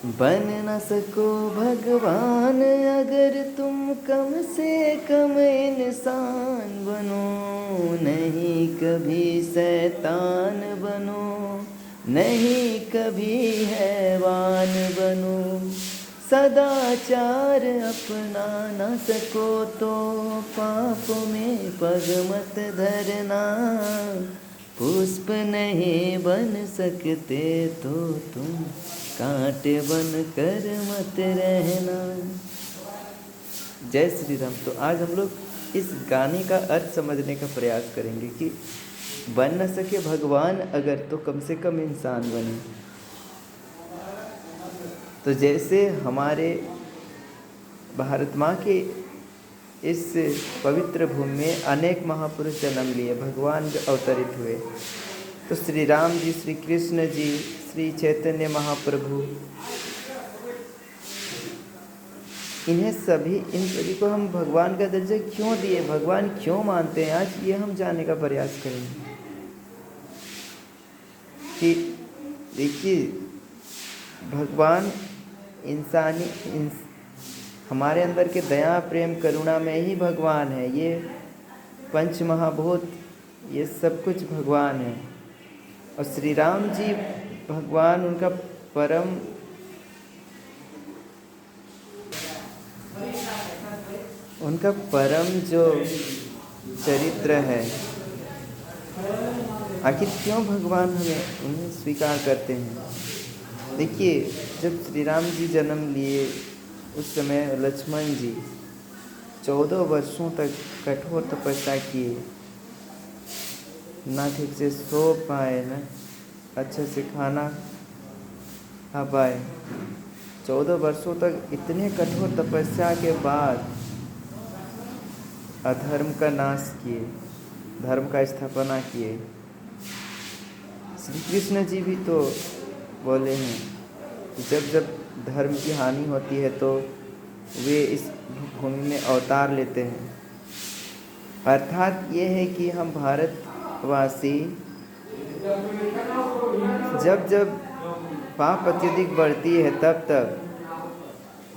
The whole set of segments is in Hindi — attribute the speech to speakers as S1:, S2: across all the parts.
S1: बन न सको भगवान अगर तुम कम से कम इंसान बनो, नहीं कभी शैतान बनो, नहीं कभी हैवान बनो। सदाचार अपना न सको तो पाप में पग मत धरना, पुष्प नहीं बन सकते तो तुम कांटे बन कर मत रहना। जय श्री राम। तो आज हम लोग इस गाने का अर्थ समझने का प्रयास करेंगे कि बन न सके भगवान अगर तो कम से कम इंसान बने। तो जैसे हमारे भारत माँ के इस पवित्र भूमि में अनेक महापुरुष जन्म लिए, भगवान अवतरित हुए। तो श्री राम जी, श्री कृष्ण जी, श्री चैतन्य महाप्रभु, इन सभी को हम भगवान का दर्जा क्यों दिए, भगवान क्यों मानते हैं, आज ये हम जानने का प्रयास करेंगे। कि देखिए, भगवान हमारे अंदर के दया प्रेम करुणा में ही भगवान है। ये पंच महाभूत, ये सब कुछ भगवान है। और श्री राम जी भगवान, उनका परम जो चरित्र है। आखिर क्यों भगवान उन्हें स्वीकार करते हैं। देखिए, जब श्री राम जी जन्म लिए उस समय लक्ष्मण जी 14 वर्षों तक कठोर तपस्या किए, ना ठीक से सो पाए, ना अच्छे से खाना खा पाए। 14 वर्षों तक इतने कठोर तपस्या के बाद अधर्म का नाश किए, धर्म का स्थापना किए। श्री कृष्ण जी भी तो बोले हैं कि जब जब धर्म की हानि होती है तो वे इस भूमि में अवतार लेते हैं। अर्थात ये है कि हम भारतवासी जब जब पाप अत्यधिक बढ़ती है तब तब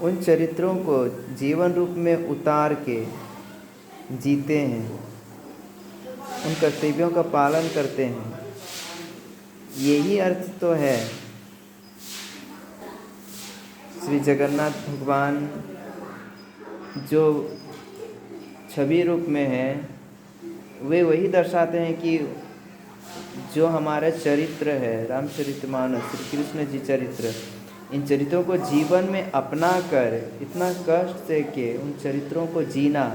S1: उन चरित्रों को जीवन रूप में उतार के जीते हैं, उन कर्तव्यों का पालन करते हैं। यही अर्थ तो है। श्री जगन्नाथ भगवान जो छवि रूप में है, वे वही दर्शाते हैं कि जो हमारा चरित्र है, रामचरितमानस, श्री कृष्ण जी चरित्र, इन चरित्रों को जीवन में अपना कर इतना कष्ट से के उन चरित्रों को जीना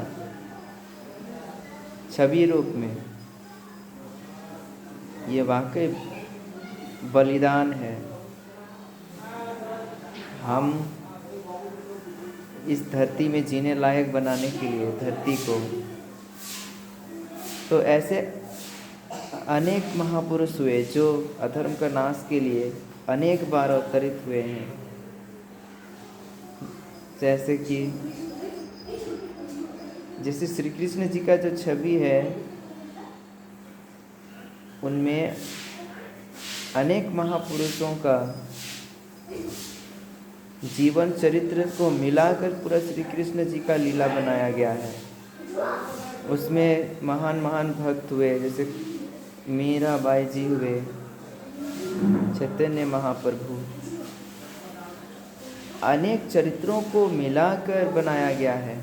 S1: छवि रूप में, ये वाकई बलिदान है। हम इस धरती में जीने लायक बनाने के लिए धरती को, तो ऐसे अनेक महापुरुष हुए जो अधर्म का नाश के लिए अनेक बार अवतरित हुए हैं। जैसे श्री कृष्ण जी का जो छवि है, उनमें अनेक महापुरुषों का जीवन चरित्र को मिलाकर पूरा श्री कृष्ण जी का लीला बनाया गया है। उसमें महान महान भक्त हुए, जैसे मीराबाई जी हुए, चैतन्य महाप्रभु, अनेक चरित्रों को मिलाकर बनाया गया है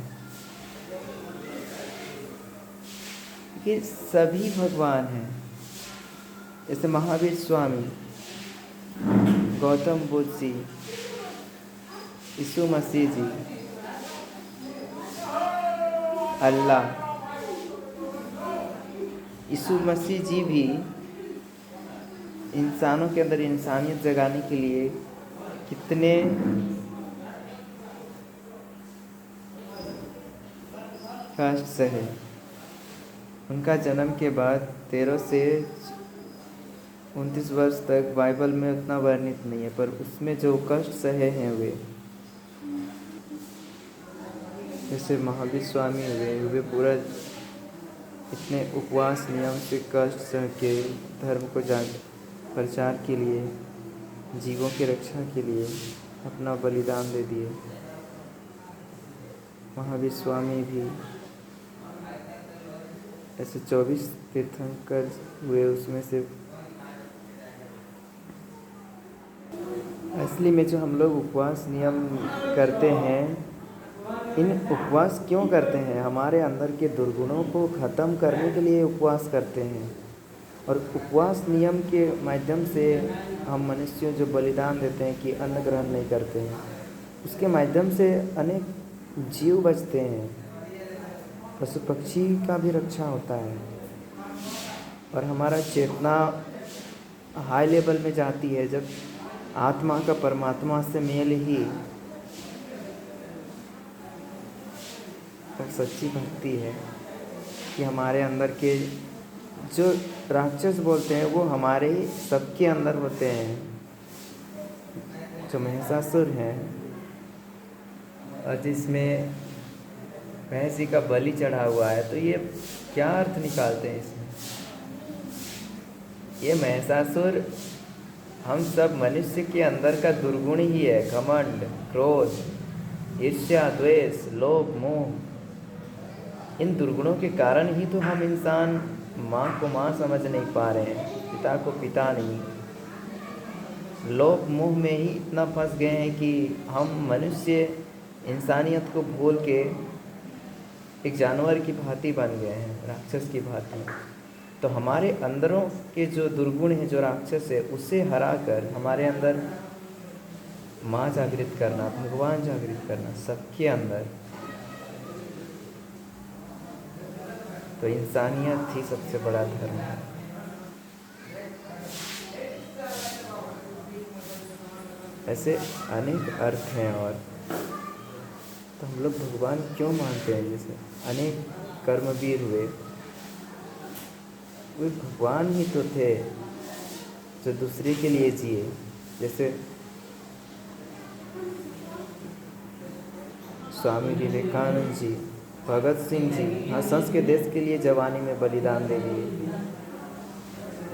S1: कि सभी भगवान हैं। जैसे महावीर स्वामी, गौतम बुद्ध जी, यीशु मसीह जी, अल्लाह, यीशु मसीह जी भी इंसानों के अंदर इंसानियत जगाने के लिए कितने कष्ट सहे। उनका जन्म के बाद 13 से 29 वर्ष तक बाइबल में उतना वर्णित नहीं है, पर उसमें जो कष्ट सहे हैं वे, जैसे महावीर स्वामी हुए, वे पूरा इतने उपवास नियम से कष्ट सह के धर्म को प्रचार के लिए, जीवों की रक्षा के लिए अपना बलिदान दे दिए। महावीर स्वामी भी ऐसे 24 तीर्थंकर हुए, उसमें से असली में जो हम लोग उपवास नियम करते हैं, इन उपवास क्यों करते हैं? हमारे अंदर के दुर्गुणों को ख़त्म करने के लिए उपवास करते हैं। और उपवास नियम के माध्यम से हम मनुष्य जो बलिदान देते हैं कि अन्न ग्रहण नहीं करते हैं, उसके माध्यम से अनेक जीव बचते हैं, पशु पक्षी का भी रक्षा होता है और हमारा चेतना हाई लेवल में जाती है। जब आत्मा का परमात्मा से मेल ही और सच्ची भक्ति है कि हमारे अंदर के जो राक्षस बोलते हैं वो हमारे ही सबके अंदर होते हैं। जो महिषासुर है और जिसमें भैंस जी का बलि चढ़ा हुआ है, तो ये क्या अर्थ निकालते हैं इसमें? ये महिषासुर हम सब मनुष्य के अंदर का दुर्गुण ही है। घमंड, क्रोध, ईर्ष्या, द्वेष, लोभ, मोह, इन दुर्गुणों के कारण ही तो हम इंसान माँ को माँ समझ नहीं पा रहे हैं, पिता को पिता नहीं। लोभ मोह में ही इतना फंस गए हैं कि हम मनुष्य इंसानियत को भूल के एक जानवर की भांति बन गए हैं, राक्षस की भांति। तो हमारे अंदरों के जो दुर्गुण है, जो राक्षस है, उसे हरा कर हमारे अंदर माँ जागृत करना, भगवान जागृत करना सबके अंदर, तो इंसानियत ही सबसे बड़ा धर्म है। ऐसे अनेक अर्थ हैं। और तो हम लोग भगवान क्यों मानते हैं? जैसे अनेक कर्मवीर हुए, वे भगवान ही तो थे जो दूसरे के लिए जिए। जैसे स्वामी विवेकानंद जी, भगत सिंह जी, हंस के देश के लिए जवानी में बलिदान दे दिए।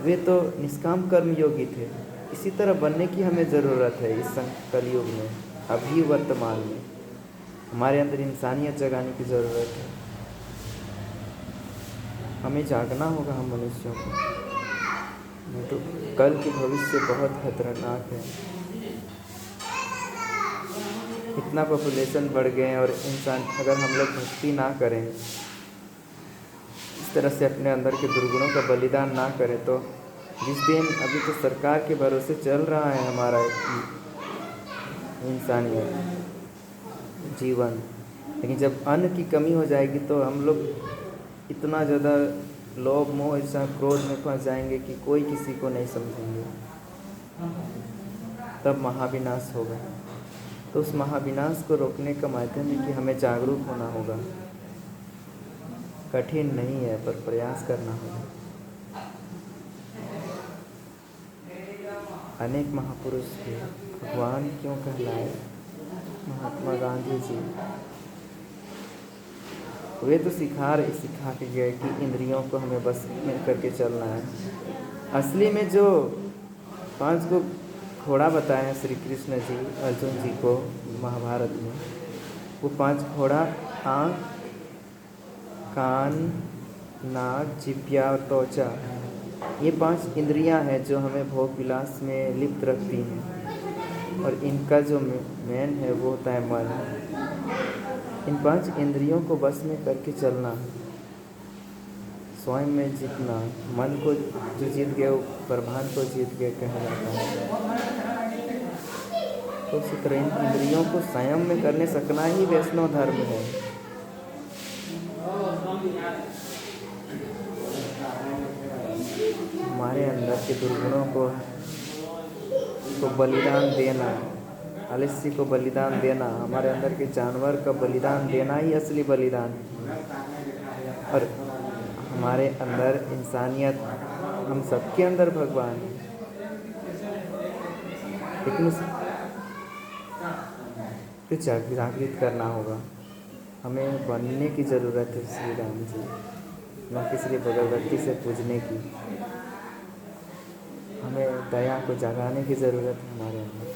S1: वे तो निष्काम कर्म योगी थे। इसी तरह बनने की हमें ज़रूरत है इस कलयुग में। अभी वर्तमान में हमारे अंदर इंसानियत जगाने की ज़रूरत है। हमें जागना होगा, हम मनुष्यों को, नहीं तो कल के भविष्य बहुत खतरनाक है। इतना पॉपुलेशन बढ़ गए और इंसान, अगर हम लोग भक्ति ना करें, इस तरह से अपने अंदर के दुर्गुणों का बलिदान ना करें, तो जिस दिन अभी तो सरकार के भरोसे चल रहा है हमारा इंसानियत जीवन, लेकिन जब अन्न की कमी हो जाएगी तो हम लोग इतना ज़्यादा लोभ मोह ईर्ष्या क्रोध में फंस जाएंगे कि कोई किसी को नहीं समझेंगे। तब महाविनाश होगा। तो उस महाविनाश को रोकने का माध्यम है कि हमें जागरूक होना होगा। कठिन नहीं है, पर प्रयास करना होगा। अनेक महापुरुष थे, भगवान क्यों कहलाए? महात्मा गांधी जी, वे तो सिखा के गए कि इंद्रियों को हमें बस में करके चलना है। असली में जो 5 को घोड़ा बताए हैं श्री कृष्ण जी अर्जुन जी को महाभारत में, वो 5 घोड़ा आँख, कान, नाक, जिह्वा और त्वचा, ये 5 इंद्रियां हैं जो हमें भोग विलास में लिप्त रखती हैं। और इनका जो मेन है वो होता है मन। इन 5 इंद्रियों को बस में करके चलना, स्वयं में जीतना। मन को जो जीत गया वो ब्रह्मांड को जीत गया कहा जाता है। तो उसी तरह इन इंद्रियों को संयम में करने सकना ही वैष्णव धर्म है। हमारे अंदर के दुर्गुणों को बलिदान देना, आलस्य को बलिदान देना, हमारे अंदर के जानवर का बलिदान देना ही असली बलिदान है। और हमारे अंदर इंसानियत, हम सबके अंदर भगवान है, लेकिन उसको जागृत करना होगा। हमें बनने की ज़रूरत है श्री राम जी, न कि सिर्फ भगवती से पूजने की। हमें दया को जगाने की ज़रूरत है हमारे अंदर।